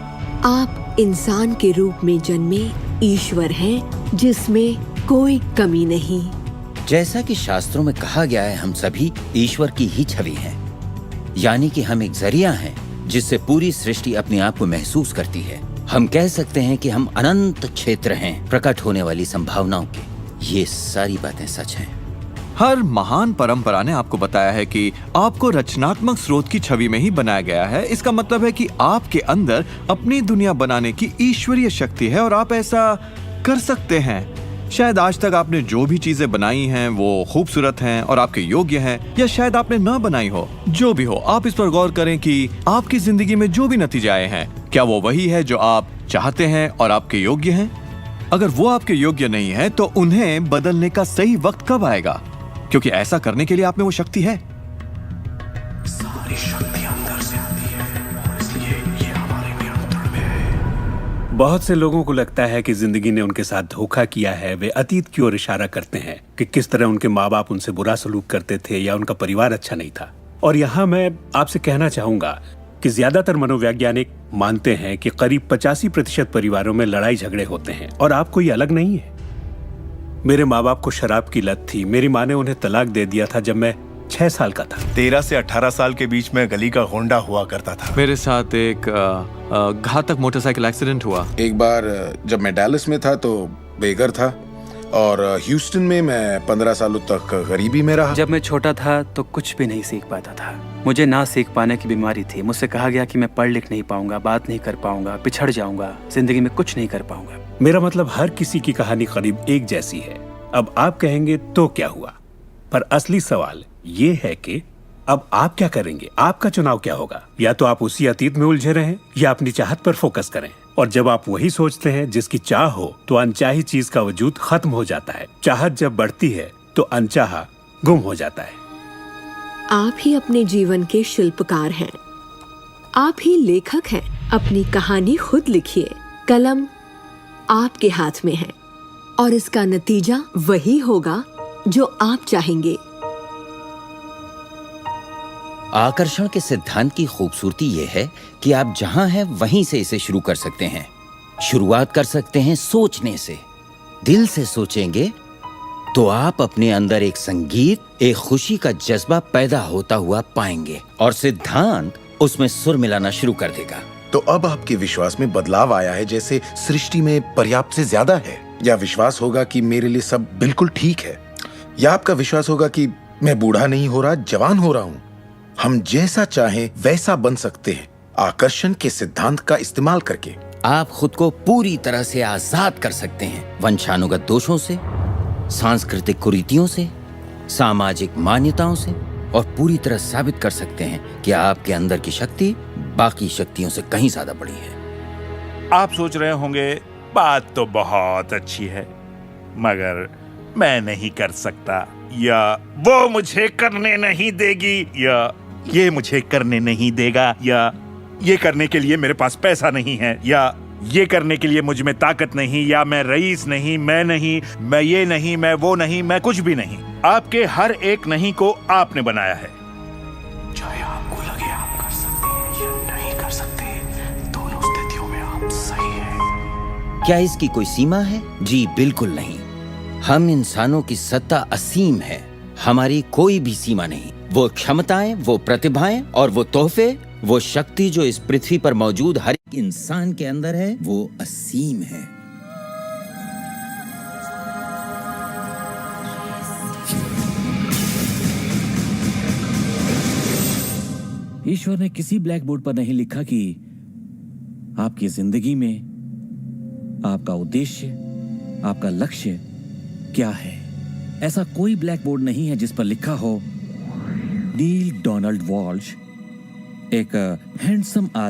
आप इंसान के रूप में जन्मे ईश्वर हैं, जिसमें कोई कमी नहीं। जैसा कि शास्त्रों में कहा गया है, हम सभी ईश्वर की ही छवि हैं। यानी कि हम एक जरिया हैं जिससे पूरी सृष्टि अपने आप को महसूस करती है। हम कह सकते हैं कि हम अनंत क्षेत्र हैं प्रकट होने वाली संभावनाओं के। ये सारी बातें सच हैं। हर महान परंपरा ने आपको बताया है कि आपको रचनात्मक स्रोत की छवि में ही बनाया गया है। इसका मतलब है कि आपके अंदर अपनी दुनिया बनाने की ईश्वरीय शक्ति है और आप ऐसा कर सकते हैं। शायद आज तक आपने जो भी चीजें बनाई हैं वो खूबसूरत हैं और आपके योग्य हैं, या शायद आपने ना बनाई हो। जो भी हो, आप इस पर गौर करें कि आपकी जिंदगी में जो भी नतीजे आए हैं, क्या वो वही है जो आप चाहते हैं और आपके योग्य हैं? अगर वो आपके योग्य नहीं है तो उन्हें बदलने का सही वक्त कब आएगा? क्योंकि ऐसा करने के लिए आप में वो शक्ति है। सारी शक्ति अंदर से आती है और इसलिए ये हमारे नियंत्रण में है। बहुत से लोगों को लगता है कि जिंदगी ने उनके साथ धोखा किया है। वे अतीत की ओर इशारा करते हैं कि किस तरह उनके माँ बाप उनसे बुरा सलूक करते थे या उनका परिवार अच्छा नहीं था। और यहाँ मैं आपसे कहना चाहूंगा कि ज्यादातर मनोवैज्ञानिक मानते हैं कि करीब 85% परिवारों में लड़ाई झगड़े होते हैं और आप कोई अलग नहीं है। मेरे माँ बाप को शराब की लत थी। मेरी माँ ने उन्हें तलाक दे दिया था जब मैं 6 साल का था। 13 से 18 साल के बीच में गली का गोंडा हुआ करता था। मेरे साथ एक घातक मोटरसाइकिल एक्सीडेंट हुआ। एक बार जब मैं डैलस में था तो बेघर था, और ह्यूस्टन में मैं 15 सालों तक गरीबी में रहा। जब मैं छोटा था तो कुछ भी नहीं सीख पाता था। मुझे ना सीख पाने की बीमारी थी। मुझसे कहा गया कि मैं पढ़ लिख नहीं पाऊंगा, बात नहीं कर पाऊंगा, पिछड़ जाऊंगा, जिंदगी में कुछ नहीं कर पाऊंगा। मेरा मतलब हर किसी की कहानी करीब एक जैसी है। अब आप कहेंगे तो क्या हुआ, पर असली सवाल ये है कि अब आप क्या करेंगे? आपका चुनाव क्या होगा? या तो आप उसी अतीत में उलझे रहें या अपनी चाहत पर फोकस करें। और जब आप वही सोचते हैं जिसकी चाह हो, तो अनचाही चीज का वजूद खत्म हो जाता है। चाहत जब बढ़ती है तो अनचाहा गुम हो जाता है। आप ही अपने जीवन के शिल्पकार हैं। आप ही लेखक हैं। अपनी कहानी खुद लिखिए। कलम आपके हाथ में है और इसका नतीजा वही होगा जो आप चाहेंगे। आकर्षण के सिद्धांत की खूबसूरती यह है कि आप जहां हैं वहीं से इसे शुरू कर सकते हैं। शुरुआत कर सकते हैं सोचने से। दिल से सोचेंगे तो आप अपने अंदर एक संगीत, एक खुशी का जज्बा पैदा होता हुआ पाएंगे और सिद्धांत उसमें सुर मिलाना शुरू कर देगा। तो अब आपके विश्वास में बदलाव आया है, जैसे सृष्टि में पर्याप्त से ज्यादा है, या विश्वास होगा कि मेरे लिए सब बिल्कुल ठीक है, या आपका विश्वास होगा कि मैं बूढ़ा नहीं हो रहा, जवान हो रहा हूँ। हम जैसा चाहें वैसा बन सकते हैं आकर्षण के सिद्धांत का इस्तेमाल करके। आप खुद को पूरी तरह से आजाद कर सकते हैं वंशानुगत दोषों से, सांस्कृतिक कुरीतियों से, सामाजिक मान्यताओं से, और पूरी तरह साबित कर सकते हैं कि आपके अंदर की शक्ति बाकी शक्तियों से कहीं ज्यादा बड़ी है। आप सोच रहे होंगे बात तो बहुत अच्छी है, मगर मैं नहीं कर सकता, या वो मुझे करने नहीं देगी, या ये मुझे करने नहीं देगा, या ये करने के लिए मेरे पास पैसा नहीं है, या ये करने के लिए मुझ में ताकत नहीं, या मैं रईस नहीं, मैं नहीं, मैं ये नहीं, मैं वो नहीं, मैं कुछ भी नहीं। आपके हर एक नहीं को आपने बनाया है। चाहे आपको लगे आप कर सकते हैं या नहीं कर सकते, दोनों स्थितियों में आप सही हैं। क्या इसकी कोई सीमा है? जी बिल्कुल नहीं। हम इंसानों की सत्ता असीम है। हमारी कोई भी सीमा नहीं। वो क्षमताएं, वो प्रतिभाएं और वो तोहफे, वो शक्ति जो इस पृथ्वी पर मौजूद हर एक इंसान के अंदर है, वो असीम है। ईश्वर ने किसी ब्लैक बोर्ड पर नहीं लिखा कि आपकी जिंदगी में आपका उद्देश्य, आपका लक्ष्य क्या है। ऐसा कोई ब्लैक बोर्ड नहीं है जिस पर लिखा हो नील डोनाल्ड वॉल्श एक हैंडसम